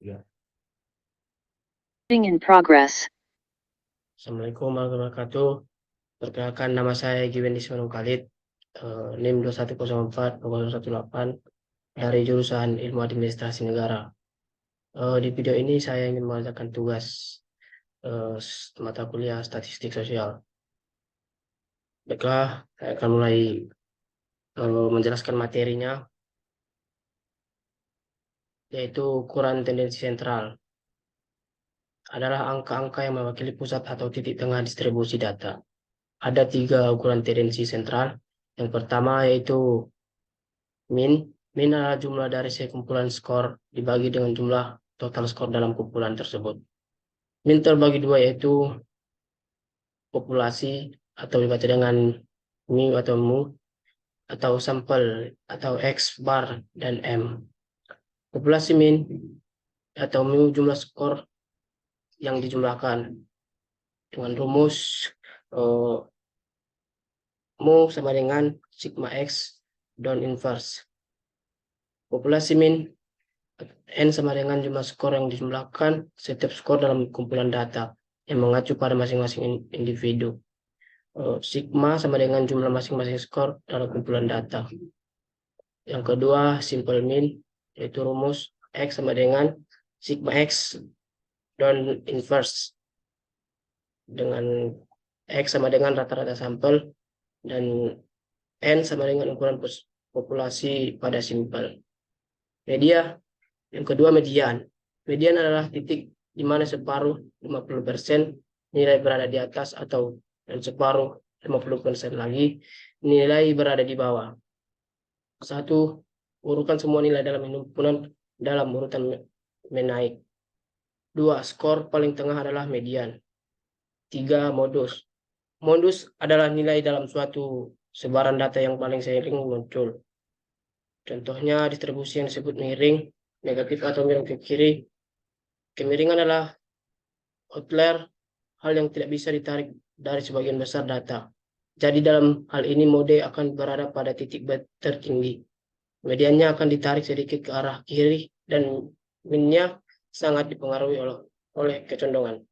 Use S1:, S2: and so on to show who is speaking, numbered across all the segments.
S1: Ya.
S2: In progress.
S1: Assalamualaikum warahmatullahi wabarakatuh. Perkenalkan, nama saya Giwendi Simanung Khalid, NIM 2104-2018 dari jurusan Ilmu Administrasi Negara. Di video ini saya ingin mengerjakan tugas mata kuliah Statistik Sosial. Baiklah, saya akan mulai menjelaskan materinya, yaitu ukuran tendensi sentral adalah angka-angka yang mewakili pusat atau titik tengah distribusi data. Ada 3 ukuran tendensi sentral. Yang pertama yaitu min. Min adalah jumlah dari sekumpulan skor dibagi dengan jumlah total skor dalam kumpulan tersebut. Min terbagi 2 yaitu populasi atau dibaca dengan mu atau mu, atau sampel atau X bar dan M. Populasi min atau mu jumlah skor yang dijumlahkan dengan rumus mu sama dengan sigma X dan inverse. Populasi min N sama dengan jumlah skor yang dijumlahkan setiap skor dalam kumpulan data yang mengacu pada masing-masing individu. Sigma sama dengan jumlah masing-masing skor dalam kumpulan data. Yang kedua, simple min, yaitu rumus X sama dengan sigma X dan inverse. Dengan X sama dengan rata-rata sampel dan N sama dengan ukuran populasi pada simple. Media. Yang kedua, median. Median adalah titik di mana separuh 50% nilai berada di atas atau dan separuh 50% lagi nilai berada di bawah. 1. Urutkan semua nilai dalam himpunan dalam urutan menaik. 2. Skor paling tengah adalah median. 3. Modus. Modus adalah nilai dalam suatu sebaran data yang paling sering muncul. Contohnya distribusi yang disebut miring, negatif atau miring ke kiri. Kemiringan adalah outlier, hal yang tidak bisa ditarik dari sebagian besar data. Jadi dalam hal ini mode akan berada pada titik tertinggi. Mediannya akan ditarik sedikit ke arah kiri dan minnya sangat dipengaruhi oleh kecondongan.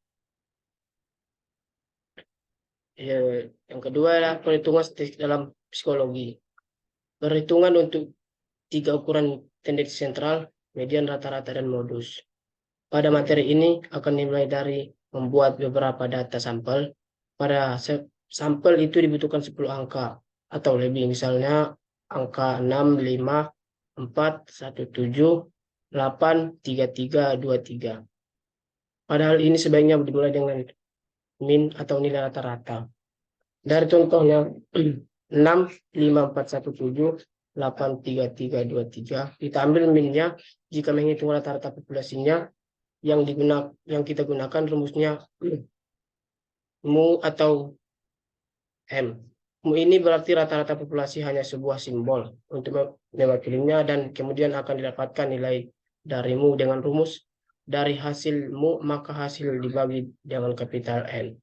S1: Yang kedua adalah perhitungan statistik dalam psikologi. Perhitungan untuk 3 ukuran tendensi sentral, median, rata-rata, dan modus. Pada materi ini akan dimulai dari membuat beberapa data sampel. Pada sampel itu dibutuhkan 10 angka atau lebih, misalnya angka 6, 5, 4, 1, 7, 8, 3, 3, 2, 3. Padahal ini sebaiknya dimulai dengan min atau nilai rata-rata. Dari contohnya 6, 5, 4, 1, 7, 8, 3, 3, 2, 3. Kita ambil minnya jika menghitung rata-rata populasinya. Yang kita gunakan rumusnya mu atau M. Mu ini berarti rata-rata populasi hanya sebuah simbol untuk mewakilinya, dan kemudian akan didapatkan nilai dari mu dengan rumus dari hasil mu maka hasil dibagi dengan kapital N.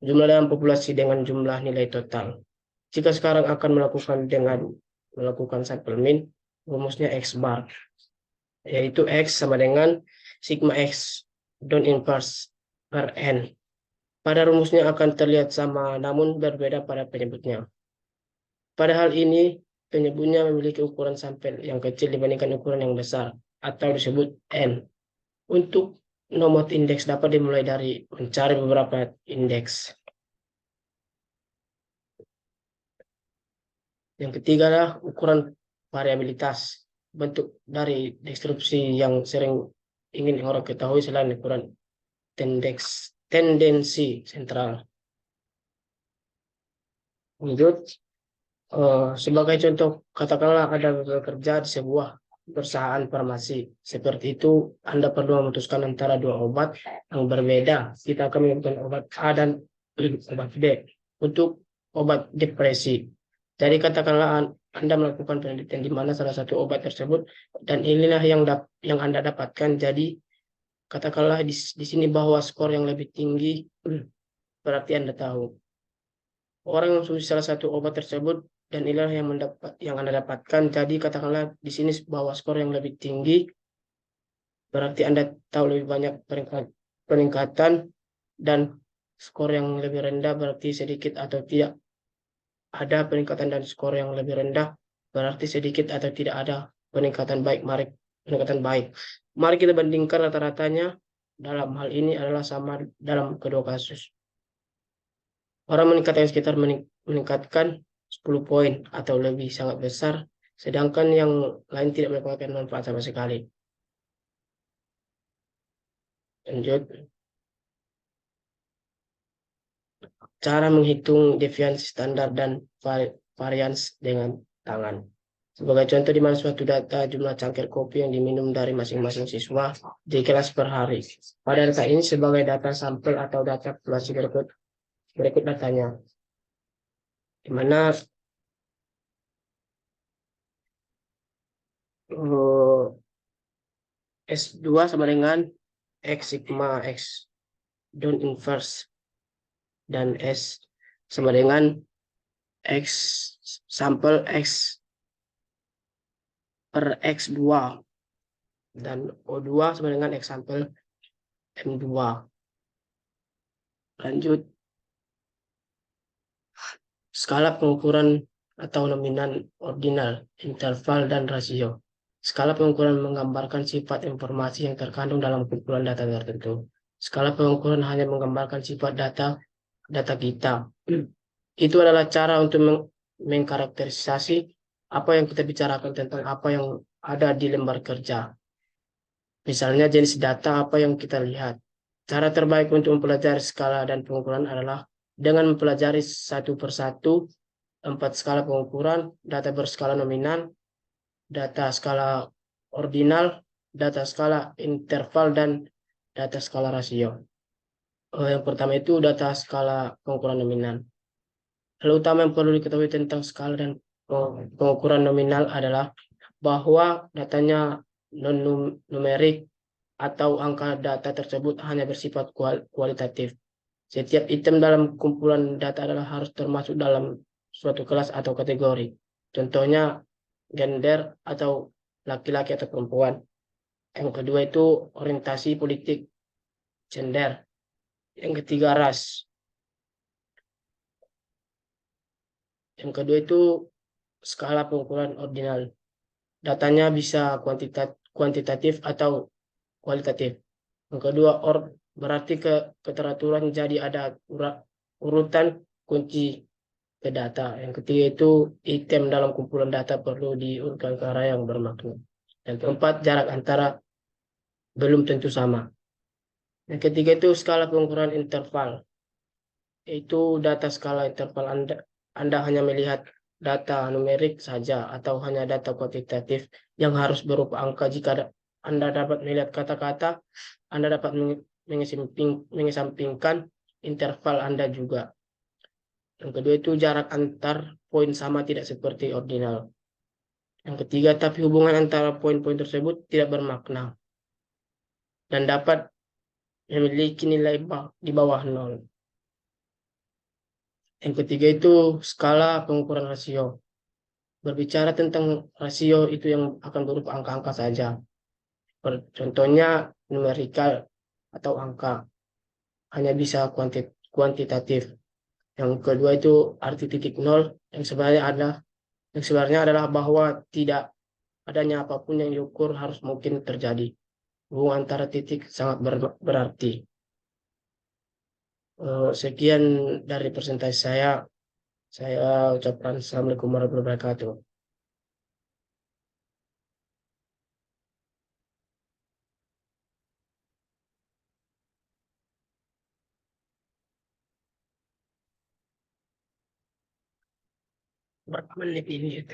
S1: Jumlah dalam populasi dengan jumlah nilai total. Jika sekarang akan melakukan sampel min, rumusnya X bar, yaitu X sama dengan sigma X dan inverse per N. Pada rumusnya akan terlihat sama namun berbeda pada penyebutnya. Pada hal ini, penyebutnya memiliki ukuran sampel yang kecil dibandingkan ukuran yang besar atau disebut N. Untuk nomor indeks dapat dimulai dari mencari beberapa indeks. Yang ketiga adalah ukuran variabilitas. Bentuk dari distribusi yang sering ingin orang ketahui selain ukuran tendensi sentral. Lanjut, sebagai contoh, katakanlah ada bekerja di sebuah perusahaan farmasi. Seperti itu, Anda perlu memutuskan antara 2 obat yang berbeda. Kita akan menggunakan obat A dan obat B untuk obat depresi. Jadi katakanlah Anda melakukan penelitian di mana salah satu obat tersebut, dan inilah yang Anda dapatkan. Jadi katakanlah di sini bahwa skor yang lebih tinggi, berarti Anda tahu orang yang mengonsumsi salah satu obat tersebut dan inilah yang Anda dapatkan. Jadi katakanlah di sini bahwa skor yang lebih tinggi berarti Anda tahu lebih banyak peningkatan, dan skor yang lebih rendah berarti sedikit atau tidak ada peningkatan, dan skor yang lebih rendah berarti sedikit atau tidak ada peningkatan baik. Peningkatan baik. Mari kita bandingkan rata-ratanya. Dalam hal ini adalah sama dalam kedua kasus. Orang meningkatkan sekitar meningkatkan 10 poin atau lebih sangat besar, sedangkan yang lain tidak mendapatkan manfaat sama sekali. Lanjut, cara menghitung deviasi standar dan varians dengan tangan. Sebagai contoh, di mana suatu data jumlah cangkir kopi yang diminum dari masing-masing siswa di kelas per hari. Pada data ini sebagai data sampel atau data populasi berikut datanya, di mana S2 sama dengan X sigma X down inverse, dan S sama dengan X sampel X per X2, dan O2 sama dengan X sampel M2. Lanjut, skala pengukuran atau nominan ordinal, interval, dan rasio. Skala pengukuran menggambarkan sifat informasi yang terkandung dalam kumpulan data tertentu. Skala pengukuran hanya menggambarkan sifat data kita. Itu adalah cara untuk mengkarakterisasi apa yang kita bicarakan tentang apa yang ada di lembar kerja. Misalnya jenis data apa yang kita lihat. Cara terbaik untuk mempelajari skala dan pengukuran adalah dengan mempelajari satu persatu 4 skala pengukuran, data berskala nominal, data skala ordinal, data skala interval, dan data skala rasio. Yang pertama itu data skala pengukuran nominal. Hal utama yang perlu diketahui tentang skala dan pengukuran nominal adalah bahwa datanya non-numerik atau angka data tersebut hanya bersifat kualitatif. Setiap item dalam kumpulan data adalah harus termasuk dalam suatu kelas atau kategori. Contohnya gender atau laki-laki atau perempuan. Yang kedua itu orientasi politik, gender. Yang ketiga ras. Yang kedua itu skala pengukuran ordinal. Datanya bisa kuantitatif atau kualitatif. Yang kedua, berarti keteraturan, jadi ada urutan kunci ke data. Yang ketiga itu item dalam kumpulan data perlu diurutkan ke arah yang bermakna. Yang keempat, jarak antara belum tentu sama. Yang ketiga itu skala pengukuran interval. Itu data skala interval Anda hanya melihat data numerik saja atau hanya data kuantitatif yang harus berupa angka. Jika Anda dapat melihat kata-kata, Anda dapat mengesampingkan interval Anda juga. Yang kedua itu jarak antar poin sama tidak seperti ordinal. Yang ketiga, tapi hubungan antara poin-poin tersebut tidak bermakna dan dapat memiliki nilai di bawah 0. Yang ketiga itu skala pengukuran rasio. Berbicara tentang rasio itu yang akan berupa angka-angka saja. Contohnya numerikal atau angka, hanya bisa kuantitatif. Yang kedua itu arti titik nol, yang sebenarnya adalah bahwa tidak adanya apapun yang diukur harus mungkin terjadi. Hubungan antara titik sangat berarti. Sekian dari presentasi saya. Saya ucapkan Assalamualaikum warahmatullahi wabarakatuh. Berapa menit ini?